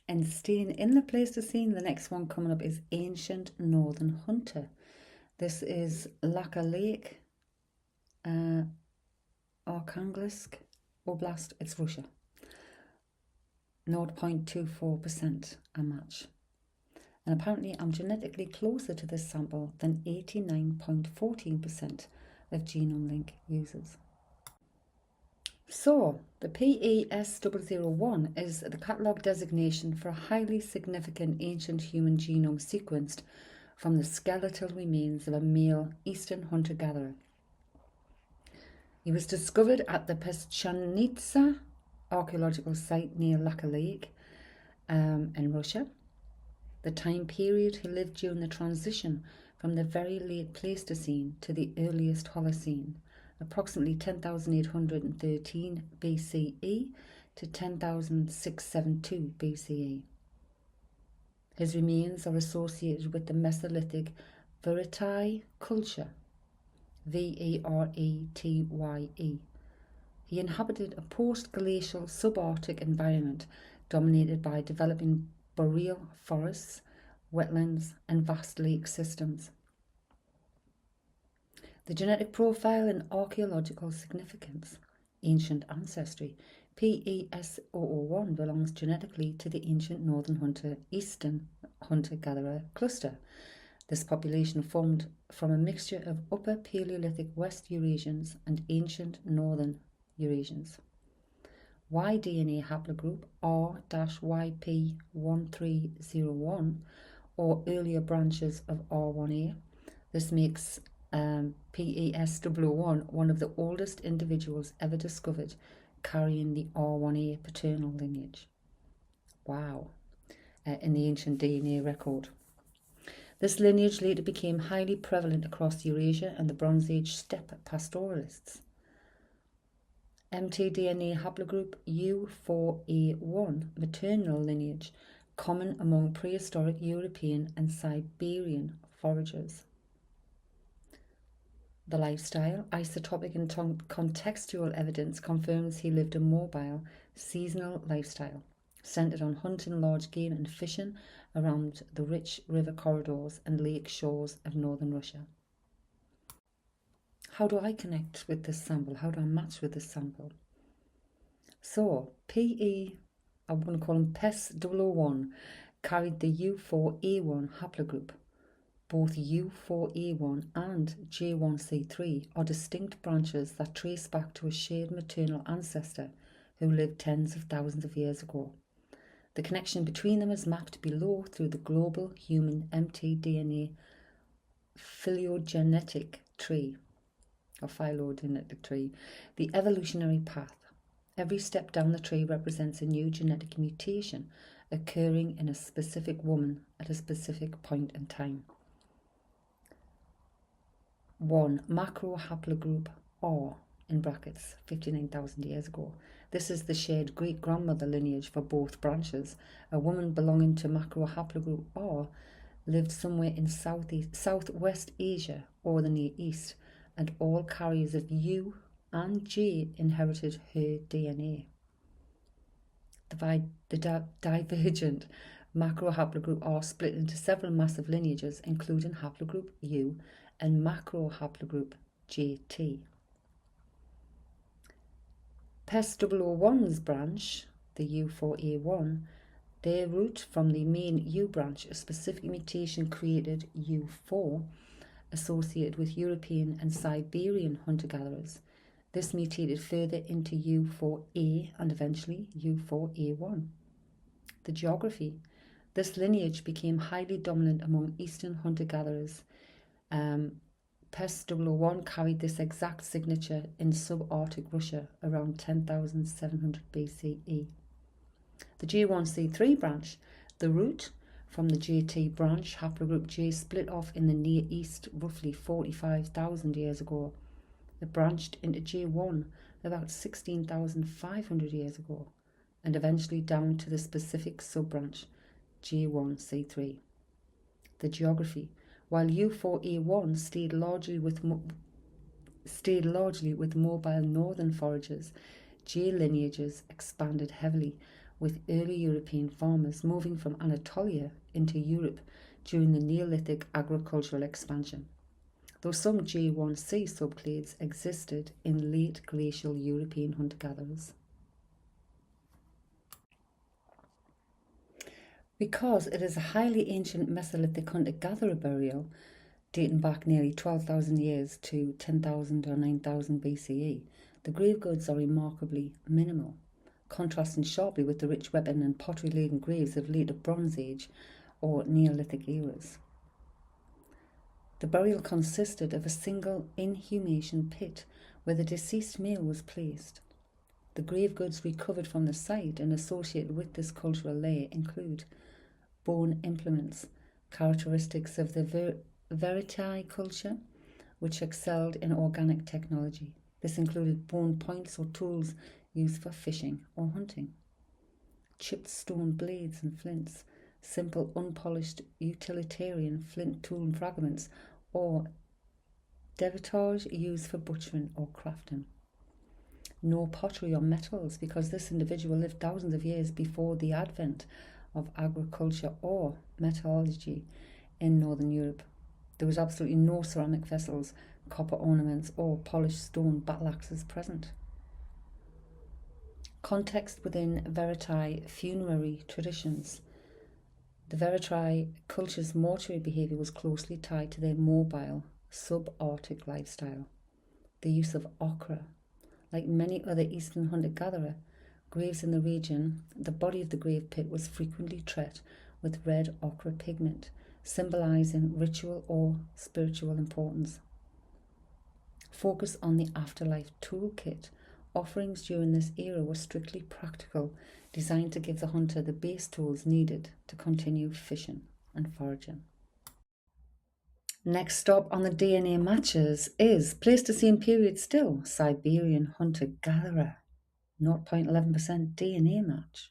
And staying in the Pleistocene, the next one coming up is Ancient Northern Hunter. This is Lacha Lake, Arkhangelsk Oblast, it's Russia. 0.24% a match. And apparently I'm genetically closer to this sample than 89.14% of genome link users. So, the PES001 is the catalogue designation for a highly significant ancient human genome sequenced from the skeletal remains of a male eastern hunter-gatherer. He was discovered at the Peschanitsa archaeological site near Lacha Lake in Russia. The time period he lived during the transition from the very late Pleistocene to the earliest Holocene, approximately 10,813 BCE to 10,672 BCE. His remains are associated with the Mesolithic Veretye Culture, Veretye. He inhabited a post-glacial subarctic environment dominated by developing boreal forests, wetlands, and vast lake systems. The genetic profile and archaeological significance. Ancient ancestry. PES001 belongs genetically to the ancient northern eastern hunter-gatherer cluster. This population formed from a mixture of upper Paleolithic West Eurasians and ancient northern Eurasians. Y-DNA haplogroup R-YP1301 or earlier branches of R1A. This makes PES001 one of the oldest individuals ever discovered carrying the R1A paternal lineage. Wow, in the ancient DNA record. This lineage later became highly prevalent across Eurasia and the Bronze Age steppe pastoralists. mtDNA haplogroup U4A1, maternal lineage, common among prehistoric European and Siberian foragers. The lifestyle, isotopic and contextual evidence confirms he lived a mobile, seasonal lifestyle, centered on hunting large game and fishing around the rich river corridors and lake shores of northern Russia. How do I connect with this sample? How do I match with this sample? So, I'm going to call him PES001, carried the U4A1 haplogroup. Both U4A1 and J1C3 are distinct branches that trace back to a shared maternal ancestor who lived tens of thousands of years ago. The connection between them is mapped below through the global human mtDNA phylogenetic tree, the evolutionary path. Every step down the tree represents a new genetic mutation occurring in a specific woman at a specific point in time. 1. Macro haplogroup R, in brackets, 59,000 years ago. This is the shared great-grandmother lineage for both branches. A woman belonging to macro haplogroup R lived somewhere in Southwest Asia or the Near East, and all carriers of U and J inherited her DNA. The divergent macro haplogroup R split into several massive lineages, including haplogroup U and macro haplogroup JT. PES001's branch, the U4A1, their root from the main U branch, a specific mutation created U4, associated with European and Siberian hunter-gatherers. This mutated further into U4A and eventually U4A1. The geography. This lineage became highly dominant among eastern hunter-gatherers. PES001 carried this exact signature in subarctic Russia around 10,700 BCE. The J1C3 branch, the root from the JT branch, haplogroup J, split off in the Near East roughly 45,000 years ago. It branched into J1 about 16,500 years ago, and eventually down to the specific sub-branch J1C3. The geography. While U4A1 stayed largely with mobile northern foragers, J lineages expanded heavily, with early European farmers moving from Anatolia into Europe during the Neolithic agricultural expansion, though some J1C subclades existed in late glacial European hunter-gatherers. Because it is a highly ancient Mesolithic hunter-gatherer burial, dating back nearly 12,000 years to 10,000 or 9,000 BCE, the grave goods are remarkably minimal, contrasting sharply with the rich weapon and pottery-laden graves of later Bronze Age or Neolithic eras. The burial consisted of a single inhumation pit where the deceased male was placed. The grave goods recovered from the site and associated with this cultural layer include bone implements, characteristics of the Veretye culture, which excelled in organic technology. This included bone points or tools used for fishing or hunting, chipped stone blades and flints, simple unpolished utilitarian flint tool fragments, or derived used for butchering or crafting. No pottery or metals, because this individual lived thousands of years before the advent of agriculture or metallurgy in Northern Europe. There was absolutely no ceramic vessels, copper ornaments, or polished stone battle axes present. Context within Veretye funerary traditions. The Veretye culture's mortuary behaviour was closely tied to their mobile, subarctic lifestyle. The use of ochre. Like many other eastern hunter-gatherer graves in the region, the body of the grave pit was frequently treated with red ochre pigment, symbolising ritual or spiritual importance. Focus on the afterlife toolkit. Offerings during this era were strictly practical, designed to give the hunter the base tools needed to continue fishing and foraging. Next stop on the DNA matches is Pleistocene period still, Siberian hunter-gatherer, 0.11% DNA match.